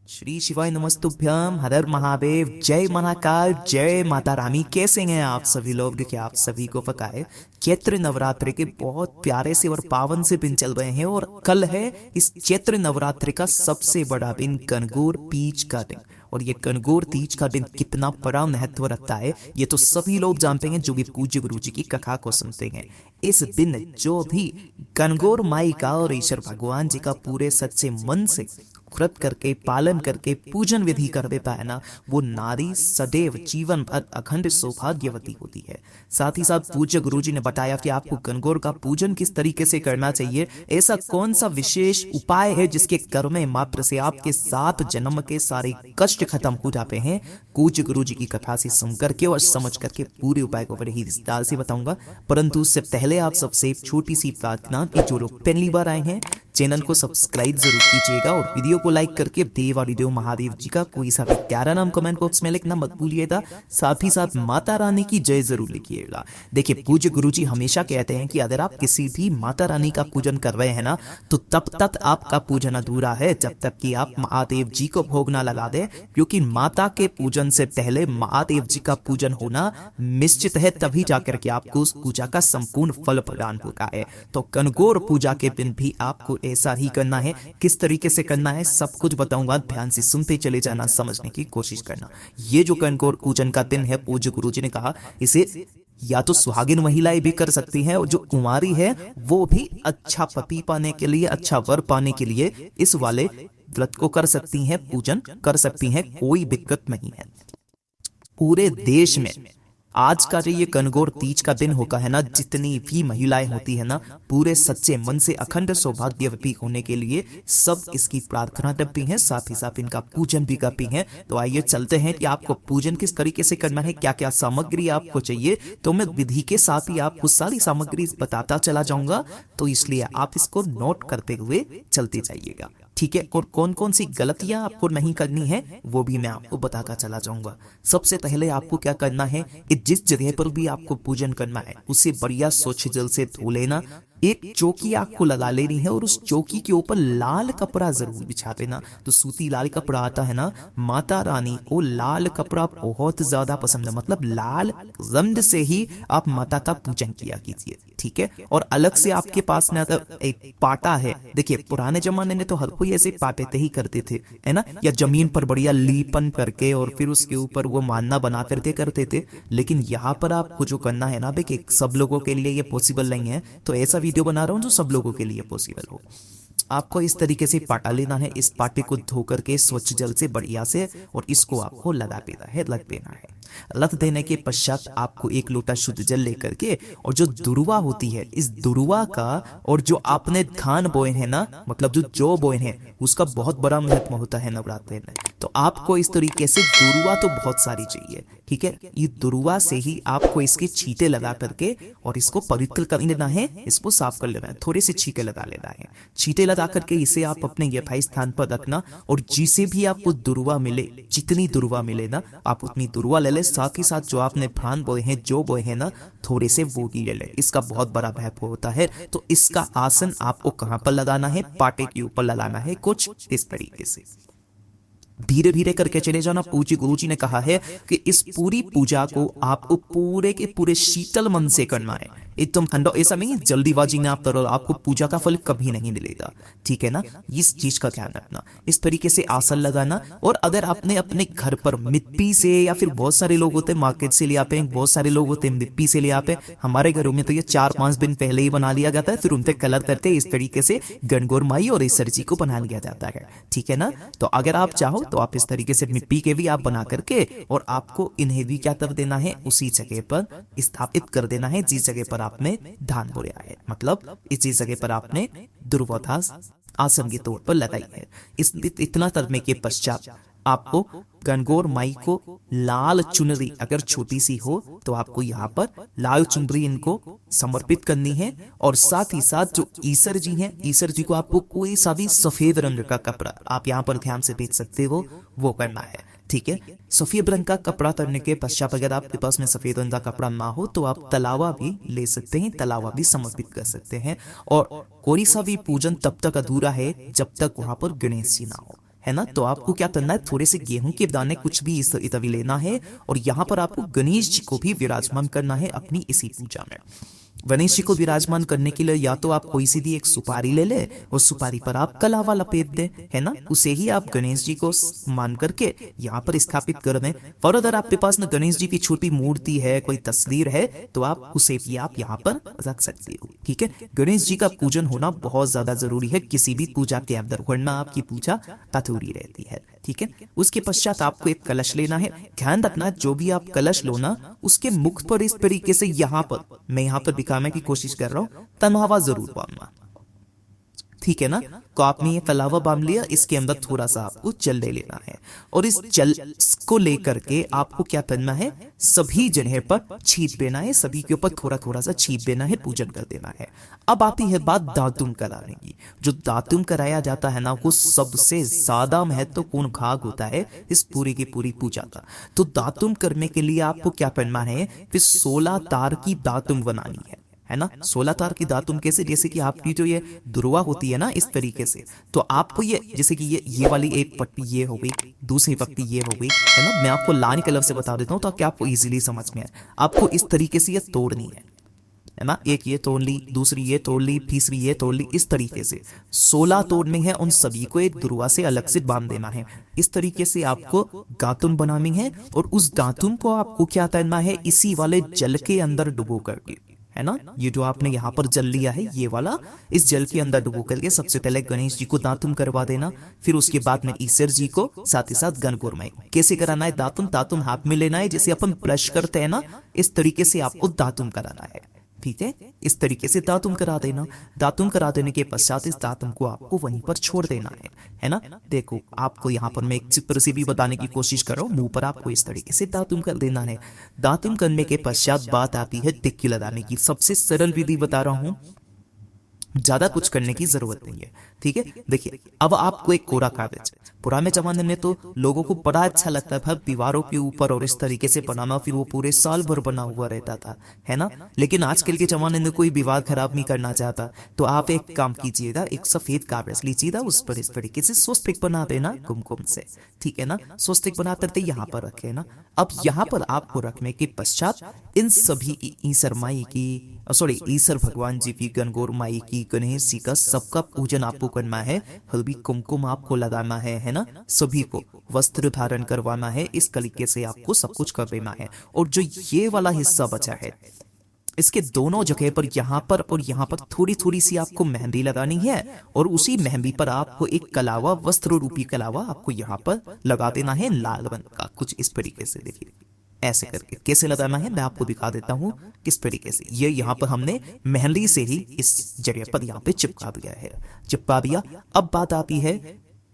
श्री शिवाय नमस्तुभ्यम, हर हर महादेव, जय महाकाल, जय माता रानी। कैसे हैं आप सभी लोग? देखिए, आप सभी को पता है चैत्र नवरात्रि के बहुत प्यारे से और पावन से दिन चल रहे हैं और कल है इस चैत्र नवरात्रि का सबसे बड़ा दिन, गणगौर तीज का दिन। और ये गणगौर तीज का दिन कितना बड़ा महत्व रखता है ये तो सभी लोग जानते हैं जो भी पूज्य गुरु जी की कथा को सुनते हैं। इस दिन जो भी गणगौर माई का और ईश्वर भगवान जी का पूरे सच्चे मन से व्रत करके, पालन करके, पूजन विधि कर देता है ना, वो नारी सदैव जीवन भर अखंड सौभाग्यवती होती है। साथ ही साथ पूज्य गुरु जी ने बताया कि आपको गणगौर का पूजन किस तरीके से करना चाहिए। ऐसा कौन सा विशेष उपाय है जिसके कर्म मात्र से आपके 7 जन्म के सारे कष्ट खत्म हो जाते हैं। पूज्य गुरु जी की कथा से सुन करके और समझ करके पूरे उपाय को बड़े ही विस्तार से बताऊंगा। परंतु उससे पहले आप सबसे छोटी सी प्रार्थना कि जो लोग पहली बार आए हैं चैनल को सब्सक्राइब जरूर कीजिएगा और वीडियो को लाइक करके देव और देव महादेव जी का कोई सा भी प्यारा नाम कमेंट बॉक्स में लिखना मत भूलिएगा। साथ ही साथ माता रानी की जय जरूर लिखिएगा। देखिए, पूज्य गुरु जी हमेशा कहते हैं कि अगर आप किसी भी माता रानी का पूजन कर रहे हैं ना, तो तब तक आपका पूजन अधूरा है जब तक कि आप महादेव जी को भोग ना लगा दे, क्योंकि माता के पूजन से पहले महादेव जी का पूजन होना निश्चित है, तभी जाकर के आपको उस पूजा का संपूर्ण फल प्रदान होता है। तो गणगौर पूजा के दिन भी आपको ऐसा ही करना है। किस तरीके से करना है सब कुछ बताऊंगा, ध्यान से सुनते चले जाना, समझने की कोशिश करना। ये जो गणगौर पूजन का दिन है, पूज्य गुरु जी ने कहा इसे या तो सुहागिन महिलाएं भी कर सकती हैं और जो कुंवारी है वो भी अच्छा पति पाने के लिए, अच्छा वर पाने के लिए इस वाले व्रत को कर सकती हैं, पूजन कर सकती हैं, कोई दिक्कत नहीं है। पूरे देश में आज का जो ये गणगौर तीज का दिन होगा है ना, जितनी भी महिलाएं होती है ना, पूरे सच्चे मन से अखंड सौभाग्यवती होने के लिए सब इसकी प्रार्थना करती हैं, साथ ही साथ इनका पूजन भी करती हैं। तो आइए चलते हैं कि आपको पूजन किस तरीके से करना है, क्या क्या सामग्री आपको चाहिए। तो मैं विधि के साथ ही आपको सारी सामग्री बताता चला जाऊंगा, तो इसलिए आप इसको नोट करते हुए चलते जाइएगा, ठीक है। और कौन कौन सी गलतियां आपको नहीं करनी है वो भी मैं आपको बताता चला जाऊंगा। सबसे पहले आपको क्या करना है कि जिस जगह पर भी आपको पूजन करना है उसे बढ़िया स्वच्छ जल से धो लेना। एक चौकी आपको लगा लेनी है और उस चौकी के ऊपर लाल कपड़ा जरूर बिछा देना। तो सूती लाल कपड़ा आता है ना, माता रानी को लाल कपड़ा बहुत ज्यादा पसंद है, मतलब लाल रंग से ही आप माता का पूजन किया कीजिए, ठीक है। और अलग से आपके पास ना एक पाटा है, देखिए पुराने जमाने में तो हर कोई ऐसे पाटे ही करते थे, है ना, या जमीन पर बढ़िया लीपन करके और फिर उसके ऊपर वो मानना बना करते थे। लेकिन यहाँ पर आपको जो करना है ना, देखिए सब लोगों के लिए ये पॉसिबल नहीं है, तो ऐसा वीडियो बना रहा हूं जो सब लोगों के लिए पॉसिबल हो। आपको इस तरीके से पाटा लेना है, इस पाटे को धो करके स्वच्छ जल से बढ़िया से, और इसको आपको लगा देना है, लग देना है। लग देने के पश्चात आपको एक लोटा शुद्ध जल लेकर के और जो दुर्वा होती है, इस दुर्वा का और जो आपने धान बोए हैं ना, मतलब जो जौ बोए हैं, उसका बहुत बड़ा महत्व होता है नवरात्रि में। तो आपको इस तरीके से दुर्वा तो बहुत सारी चाहिए, ठीक है। ये दुर्वा से ही आपको इसके छींटे लगा करके और इसको पवित्र कर लेना है, इसको साफ कर लेना है, थोड़े से छींटे लगा लेना है। छींटे लगा करके इसे आप अपने यथाई स्थान पर रखना और जिसे भी आपको दुर्वा मिले, जितनी दुर्वा मिले ना, आप उतनी दुर्वा ले ले। साथ ही साथ जो आपने धान बोए हैं, जो बोए हैं ना, थोड़े से वो भी ले ले। इसका बहुत बड़ा महत्व होता है। तो इसका आसन आपको कहां पर लगाना है? पाटे के ऊपर लगाना है, कुछ इस तरीके से धीरे धीरे करके चले जाना। पूज्य गुरु जी ने कहा है कि इस पूरी पूजा को आपको पूरे के पूरे शीतल मन से करना है, एकदम ठंडा। ऐसा नहीं जल्दीबाजी में आप करो, आपको पूजा का फल कभी नहीं मिलेगा, ठीक है ना। इस चीज का ध्यान रखना। इस तरीके से आसन लगाना। और अगर आपने अपने घर पर मिट्टी से, या फिर बहुत सारे लोग होते हैं मार्केट से ले आते हैं, बहुत सारे लोग होते हैं मिट्टी से ले आते हैं, हमारे घरों में तो ये 4-5 दिन पहले ही बना लिया जाता है, फिर उनसे कलर करते इस तरीके से गणगौर माई और ईश्वर जी को बना लिया जाता है, ठीक है ना। तो अगर आप चाहो तो आप इस तरीके से मिट्टी के भी आप बना करके, और आपको इन्हें भी क्या कर देना है, उसी जगह पर स्थापित कर देना है जिस जगह पर आपने धान बोया है, मतलब इसी जगह पर आपने दुर्वा आसन के तौर पर लगाई है। इस इतना करने के पश्चात आपको गणगौर माई को लाल चुनरी, अगर छोटी सी हो तो आपको यहाँ पर लाल चुनरी इनको समर्पित करनी है। और साथ ही साथ जो ईश्वर जी हैं, ईश्वर जी को आपको कोई सा भी सफेद रंग का कपड़ा, आप यहाँ पर ध्यान से देख सकते हो, वो करना है, ठीक है। सफेद रंग का कपड़ा करने के पश्चात अगर आपके पास में सफेद रंग का कपड़ा ना हो तो आप तलावा भी ले सकते हैं, तलावा भी समर्पित कर सकते हैं। और कोई सा भी पूजन तब तक अधूरा है जब तक वहां पर गणेश जी ना हो, है ना। तो आपको क्या करना है, थोड़े से गेहूं के दाने कुछ भी इस इतवी लेना है और यहाँ पर आपको गणेश जी को भी विराजमान करना है अपनी इसी पूजा में। गणेश जी को विराजमान करने के लिए या तो आप कोई सी भी एक सुपारी ले ले और सुपारी पर आप कलावा लपेट दे, है ना। उसे ही आप गणेश जी को मान करके यहाँ पर स्थापित कर दें। और अगर आपके पास न गणेश जी की छोटी मूर्ति है, कोई तस्वीर है, तो आप उसे भी आप यहाँ पर रख सकते हो। ठीक है, गणेश जी का पूजन होना बहुत ज्यादा जरूरी है किसी भी पूजा के अंदर, वरना आपकी पूजा अधूरी रहती है। ठीक है, उसके पश्चात आपको एक कलश लेना है। ध्यान रखना जो भी आप कलश लो ना, उसके मुख पर इस तरीके से यहाँ पर, मैं यहाँ पर दिखाने की कोशिश कर रहा हूं, तनहावा जरूर बांधना। ठीक है ना। तो आपने ये कलावा बांध लिया, इसके अंदर थोड़ा सा आपको जल ले लेना है और इस जल को लेकर के आपको क्या करना है, सभी जगह पर छींट देना है, सभी के ऊपर थोड़ा थोड़ा सा छींट देना है, पूजन कर देना है। अब आती है बात दातुम कराने की। जो दातुम कराया जाता है ना, वो सबसे ज्यादा महत्वपूर्ण भाग होता है इस पूरी की पूरी पूजा का। तो दातुम करने के लिए आपको क्या करना है, फिर 16 तार की दातुम बनानी है ना। 16 तार की दातुम कैसे, जैसे कि आपकी जो ये दुर्वा होती है ना, इस तरीके से। तो आपको ये जैसे कि ये वाली एक पट्टी ये हो गई, दूसरी पट्टी ये हो गई, है ना। मैं आपको लाल कलर से बता देता हूं ताकि आपको इजीली समझ में आए। आपको इस तरीके से ये तोड़नी है ना। एक ये तोड़ ली, दूसरी ये तोड़ ली, तीसरी ये तोड़ ली, इस तरीके से 16 तोड़नी है। उन सभी को एक दुर्वा से अलग से बांध देना है। इस तरीके से आपको दातुम बनानी है और उस दातुम को आपको क्या करना है, इसी वाले जल के अंदर डुबो करके, है ना। ये जो आपने यहाँ पर जल लिया है ये वाला, इस जल के अंदर डुबो करके सबसे पहले गणेश जी को दातुम करवा देना। फिर उसके बाद में ईश्वर जी को, साथ ही साथ गणगौर माई। कैसे कराना है दातुम, दातुम हाथ में लेना है, जैसे अपन ब्रश करते हैं ना, इस तरीके से आपको दातुम कराना है। ठीक है, इस तरीके से दातुम करा देना। दातुम करा देने के पश्चात इस दातुम को आपको वहीं पर छोड़ देना है ना। देखो आपको यहाँ पर मैं एक चित्र से भी बताने की कोशिश कर रहा हूँ, मुंह पर आपको इस तरीके से दातुम कर देना है। दातुम करने के पश्चात बात आती है टिक्की लगाने की। सबसे सरल विधि बता रहा हूँ, ज्यादा कुछ करने की जरूरत नहीं है। ठीक है, देखिए अब आपको एक कोरा कागज, पुराने जमाने में तो लोगों को बड़ा अच्छा लगता था दीवारों के ऊपर और इस तरीके से बनाना, फिर वो पूरे साल भर बना हुआ रहता था, है ना। लेकिन आजकल के जमाने में कोई विवाद खराब नहीं करना चाहता, तो आप एक काम कीजिएगा, एक सफेद कागज लीजिएगा, उस पर इस तरीके से स्वस्तिक बना देना कुमकुम से। ठीक है ना, स्वस्तिक बना करके यहाँ पर रखे ना। अब यहाँ पर आपको रखने के पश्चात इन सभी ईश्वर माई की, सॉरी ईश्वर भगवान जी की, गणगौर माई की, गणेश जी का, सबका पूजन आपको करना है। हल्दी कुमकुम आपको लगाना है ना। सभी को वस्त्र धारण करवाना है। इस तरीके से आपको सब कुछ कर देना है। और जो ये वाला हिस्सा बचा है, इसके दोनों जगह पर, यहाँ पर और यहाँ पर थोड़ी थोड़ी सी आपको मेहंदी लगानी है और उसी मेहंदी पर आपको एक कलावा, वस्त्र रूपी कलावा आपको यहाँ पर लगा देना है, लाल रंग का, कुछ इस तरीके से। देखिए ऐसे करके कैसे लगाना है मैं आपको दिखा देता हूँ किस तरीके से। ये यहाँ पर हमने मेहंदी से ही इस जगह पर यहाँ पे चिपका दिया है, चिपका दिया। अब बात आती है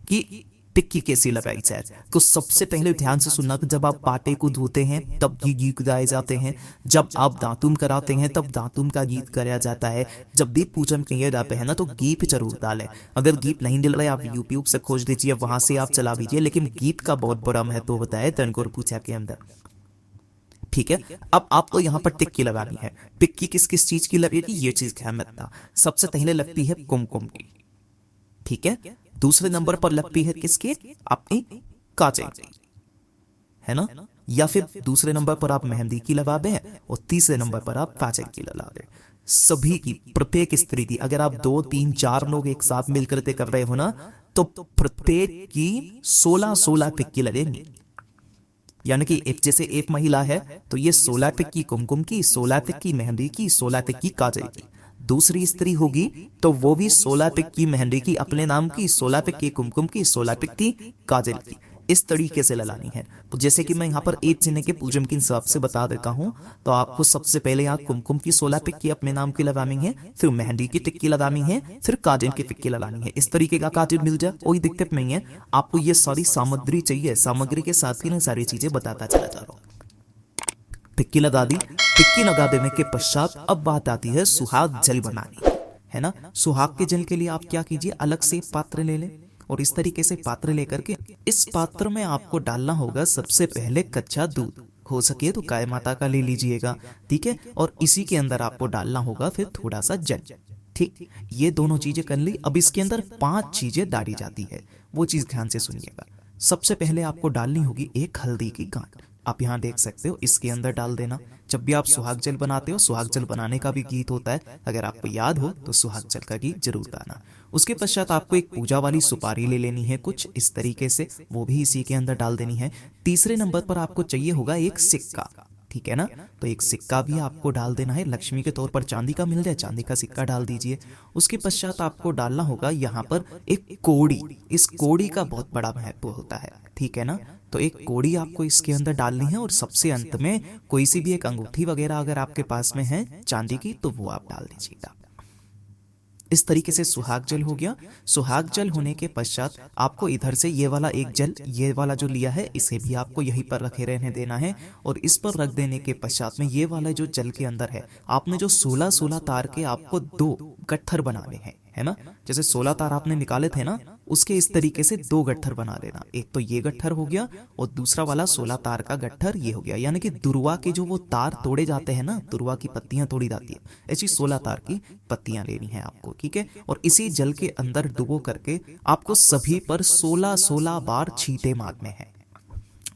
कि टिक्की कैसी लगाई जाए। तो सबसे पहले ध्यान से सुनना कि जब आप पाटे को धोते हैं तब ये गीत गाए जाते हैं, जब आप दातुम कराते हैं तब दातुम का गीत कराया जाता है, जब दीप पूजन किए जाते हैं ना तो गीत जरूर डालें। अगर गीत नहीं मिल रहा है आप यूट्यूब से खोज लीजिए, वहां से आप चला दीजिए, लेकिन गीत का बहुत बड़ा महत्व होता है गणगौर पूजा के अंदर। ठीक है, अब आपको यहाँ पर टिक्की लगानी है। टिक्की किस किस चीज की लगेगी ये चीज ध्यान रखना। सबसे पहले लगती है कुमकुम की, ठीक है। दूसरे नंबर पर लगती है किसकी, अपनी काजे की, है ना। या फिर दूसरे नंबर पर आप मेहंदी की लगा दें और तीसरे नंबर पर आप काजे की लगा दें। सभी की, प्रत्येक स्त्री की, अगर आप 2 3 4 लोग एक साथ मिलकर कर रहे हो ना, तो प्रत्येक की 16-16 टिक्की लगेंगी। यानी कि एक, जैसे एक महिला है तो ये 16 टिक्की कुमकुम की, 16 टिक्की मेहंदी की, 16 टिक्की काजल की। दूसरी स्त्री होगी तो वो भी 16 टिक्की मेहंदी की अपने नाम की, 16 टिक्की कुमकुम की, 16 टिक्की काजल की, इस तरीके से लगानी है। तो जैसे कि मैं यहाँ पर एक जने के पूजन के हिसाब से बता देता हूँ, तो आपको सबसे पहले यहाँ कुमकुम की 16 टिक्की अपने नाम की लगानी है, फिर मेहंदी की टिक्की लगानी है, फिर काजल की टिक्की लगानी है। इस तरीके का काजल मिल जाए कोई दिक्कत नहीं है। आपको ये सारी सामग्री चाहिए, सामग्री के साथ ही ना सारी चीजें बताता चला जा रहा हूँ। टिक्की लगा दी, टिक्की लगा देने के पश्चात अब बात आती है सुहाग जल बनानी, है ना। सुहाग के जल के लिए आप क्या कीजिए, अलग से पात्र ले लें और इस तरीके से पात्र लेकर के इस पात्र में आपको डालना होगा सबसे पहले कच्चा दूध, हो सके तो गाय माता का ले लीजिएगा, ठीक है। और इसी के अंदर आपको डालना होगा फिर थोड़ा सा जल, ठीक, ये दोनों चीजें कर ली। अब इसके अंदर 5 चीजें डाली जाती है, वो चीज ध्यान से सुनिएगा। सबसे पहले आपको डालनी होगी एक हल्दी की गांठ। आप यहाँ देख सकते हो, इसके अंदर डाल देना। जब भी आप सुहाग जल बनाते हो, सुहाग जल बनाने का भी गीत होता है, अगर आपको याद हो तो सुहाग जल का गीत जरूर गाना। उसके पश्चात आपको एक पूजा वाली सुपारी ले लेनी है, कुछ इस तरीके से, वो भी इसी के अंदर डाल देनी है। तीसरे नंबर पर आपको चाहिए होगा एक सिक्का, ठीक है ना, तो एक सिक्का भी आपको डाल देना है। लक्ष्मी के तौर पर चांदी का मिल जाए, चांदी का सिक्का डाल दीजिए। उसके पश्चात आपको डालना होगा यहाँ पर एक कोड़ी। इस कोड़ी का बहुत बड़ा महत्व होता है, ठीक है ना, तो एक कोड़ी आपको इसके अंदर डालनी है। और सबसे अंत में कोई सी भी एक अंगूठी वगैरह अगर आपके पास में है चांदी की, तो वो आप डाल दीजिएगा। इस तरीके से सुहाग जल हो गया। सुहाग जल होने के पश्चात आपको इधर से ये वाला एक जल, ये वाला जो लिया है, इसे भी आपको यहीं पर रखे रहने देना है। और इस पर रख देने के पश्चात में ये वाला जो जल के अंदर है, आपने जो 16 तार के आपको 2 गट्ठर बनाने हैं, है ना, जैसे 16 तार आपने निकाले थे ना, उसके इस तरीके से 2 गट्ठर बना लेना। एक तो ये गट्ठर हो गया और दूसरा वाला 16 तार का गट्ठर ये हो गया। यानी कि दुर्वा के जो वो तार तोड़े जाते हैं ना, दुर्वा की पत्तियां तोड़ी जाती है, ऐसी 16 तार की पत्तियां लेनी है आपको, ठीक है। और इसी जल के अंदर डुबो करके आपको सभी पर 16 बार छींटे मारने हैं,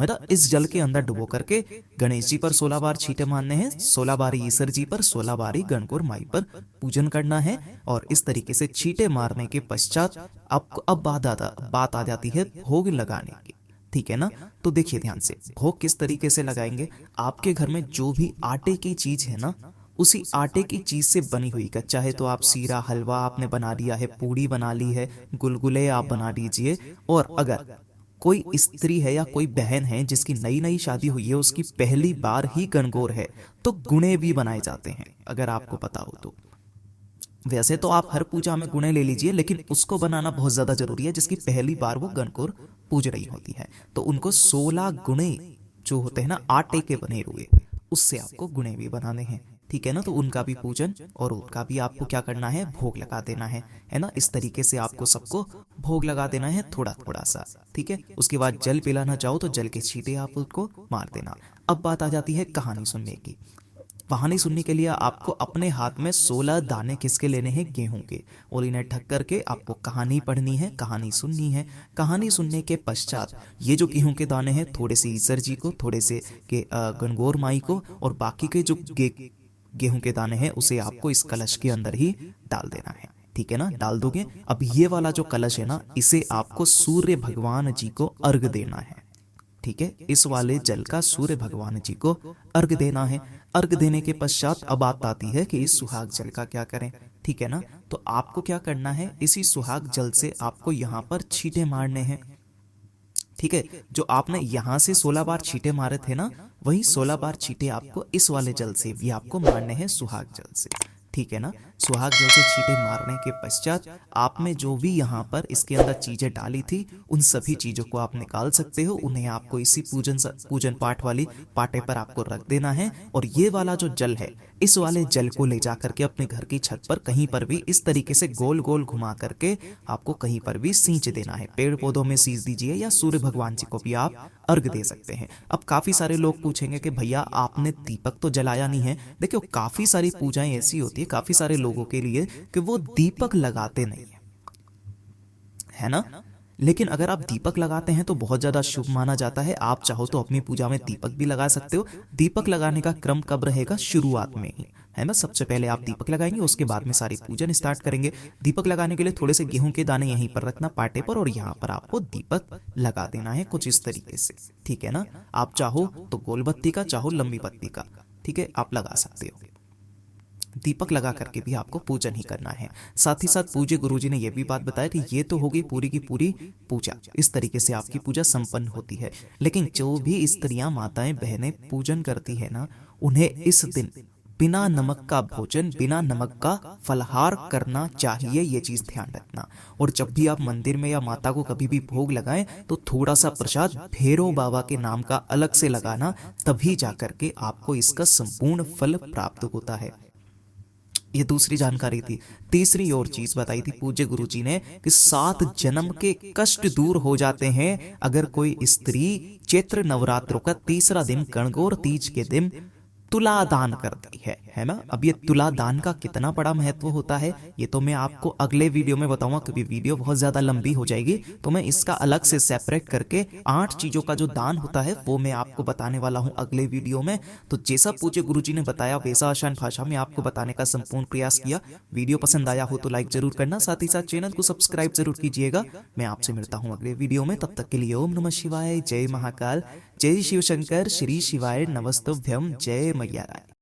है ना। इस जल के अंदर डुबो करके गणेश जी पर 16 बार छींटे मारने हैं, 16 बारी ईश्वर जी पर, 16 बारी गणगौर माई पर पूजन करना है। और इस तरीके से छींटे मारने के पश्चात आपको अब बात आ जाती है भोग लगाने की, ठीक है ना। तो देखिए ध्यान से, भोग किस तरीके से लगाएंगे। आपके घर में जो भी आटे की चीज है ना, उसी आटे की चीज से बनी हुई का, चाहे तो आप सीरा हलवा आपने बना लिया है, पूड़ी बना ली है, गुलगुले आप बना लीजिए। और अगर कोई स्त्री है या कोई बहन है जिसकी नई नई शादी हुई है, उसकी पहली बार ही गणगौर है, तो गुणे भी बनाए जाते हैं, अगर आपको पता हो तो। वैसे तो आप हर पूजा में गुणे ले लीजिए, लेकिन उसको बनाना बहुत ज्यादा जरूरी है जिसकी पहली बार वो गणगौर पूज रही होती है। तो उनको 16 गुणे जो होते हैं ना आटे के बने हुए, उससे आपको गुणे भी बनाने हैं, ठीक है ना। तो उनका भी पूजन और उनका भी आपको क्या करना है, भोग लगा देना है ना। इस तरीके से आपको सबको भोग लगा देना है, थोड़ा थोड़ा सा, ठीक है। उसके बाद जल पिलाना चाहो तो जल के छींटे आप उसको मार देना। अब बात आ जाती है कहानी सुनने की। कहानी सुनने के लिए आपको अपने हाथ में 16 दाने किसके लेने हैं, गेहूं के, और इन्हें ढक करके आपको कहानी पढ़नी है, कहानी सुननी है। कहानी सुनने के पश्चात ये जो गेहूं के दाने हैं, थोड़े से ईश्वर जी को, थोड़े से के गणगौर माई को, और बाकी के जो गेहूं के दाने हैं उसे आपको इस कलश के अंदर ही डाल देना है, ठीक है ना। डाल दोगे। अब ये वाला जो कलश है ना, इसे आपको सूर्य भगवान जी को अर्घ देना है, ठीक है। इस वाले जल का सूर्य भगवान जी को अर्घ देना है। अर्घ देने के पश्चात अब बात आती है कि इस सुहाग जल का क्या करें, ठीक है ना। तो आपको क्या करना है, इसी सुहाग जल से आपको यहाँ पर छींटे मारने हैं, ठीक है। जो आपने यहां से 16 बार छींटे मारे थे ना, वही 16 बार छींटे आपको इस वाले जल से भी आपको मारने हैं, सुहाग जल से, ठीक है ना। सुहाग जल से छींटे मारने के पश्चात आपने जो भी यहाँ पर इसके अंदर चीजें डाली थी, उन सभी चीजों को आप निकाल सकते हो। उन्हें आपको इसी पूजन पाठ वाली पाटे पर आपको रख देना है। और ये वाला जो जल है, इस वाले जल को ले जा करके अपने घर की छत पर कहीं पर भी इस तरीके से गोल गोल घुमा करके आपको कहीं पर भी सींच देना है। पेड़ पौधों में सींच दीजिए या सूर्य भगवान जी को भी आप अर्घ दे सकते हैं। अब काफी सारे लोग पूछेंगे कि भैया आपने दीपक तो जलाया नहीं है। देखियो, काफी सारी पूजाएं ऐसी होती है काफी सारे लोगों के लिए कि वो दीपक लगाते नहीं है ना। लेकिन अगर आप दीपक लगाते हैं तो बहुत ज्यादा शुभ माना जाता है। आप चाहो तो अपनी पूजा में दीपक भी लगा सकते हो। दीपक लगाने का क्रम कब रहेगा, शुरुआत में ही, है ना। सबसे पहले आप दीपक लगाएंगे, उसके बाद में सारी पूजन स्टार्ट करेंगे। दीपक लगाने के लिए थोड़े से गेहूं के दाने यहीं पर रखना पाटे पर, और यहाँ पर आपको दीपक लगा देना है कुछ इस तरीके से, ठीक है ना। आप चाहो तो गोल बत्ती का, चाहो लंबी बत्ती का, ठीक है, आप लगा सकते हो। दीपक लगा करके भी आपको पूजन ही करना है। साथ ही साथ पूज्य गुरुजी ने यह भी बात बताया कि ये तो होगी पूरी की पूरी पूजा, इस तरीके से आपकी पूजा संपन्न होती है। लेकिन जो भी स्त्रियां, माताएं, बहनें पूजन करती है ना, उन्हें इस दिन बिना नमक का भोजन, बिना नमक का फलहार करना चाहिए, ये चीज ध्यान रखना। और जब भी आप मंदिर में या माता को कभी भी भोग लगाएं तो थोड़ा सा प्रसाद भैरव बाबा के नाम का अलग से लगाना, तभी जाकर के आपको इसका संपूर्ण फल प्राप्त होता है। ये दूसरी जानकारी थी। तीसरी और चीज बताई थी पूज्य गुरुजी ने कि 7 जन्म के कष्ट दूर हो जाते हैं अगर कोई स्त्री चैत्र नवरात्रों का तीसरा दिन, गणगौर तीज के दिन तुला दान कर दी है ना। अब ये तुला दान का कितना बड़ा महत्व होता है ये तो मैं आपको अगले वीडियो में बताऊंगा, क्योंकि वीडियो बहुत ज्यादा लंबी हो जाएगी। तो मैं इसका अलग से सेपरेट करके 8 चीजों का जो दान होता है वो मैं आपको बताने वाला हूं अगले वीडियो में। तो जैसा पूज्य गुरुजी ने बताया वैसा आसान भाषा में आपको बताने का संपूर्ण प्रयास किया। वीडियो पसंद आया हो तो लाइक जरूर करना, साथ ही साथ चैनल को सब्सक्राइब जरूर कीजिएगा। मैं आपसे मिलता हूं अगले वीडियो में, तब तक के लिए ओम नमः शिवाय, जय महाकाल, जय शिव शंकर, श्री शिवाय नमस्तुभ्यम, जय मैया रानी।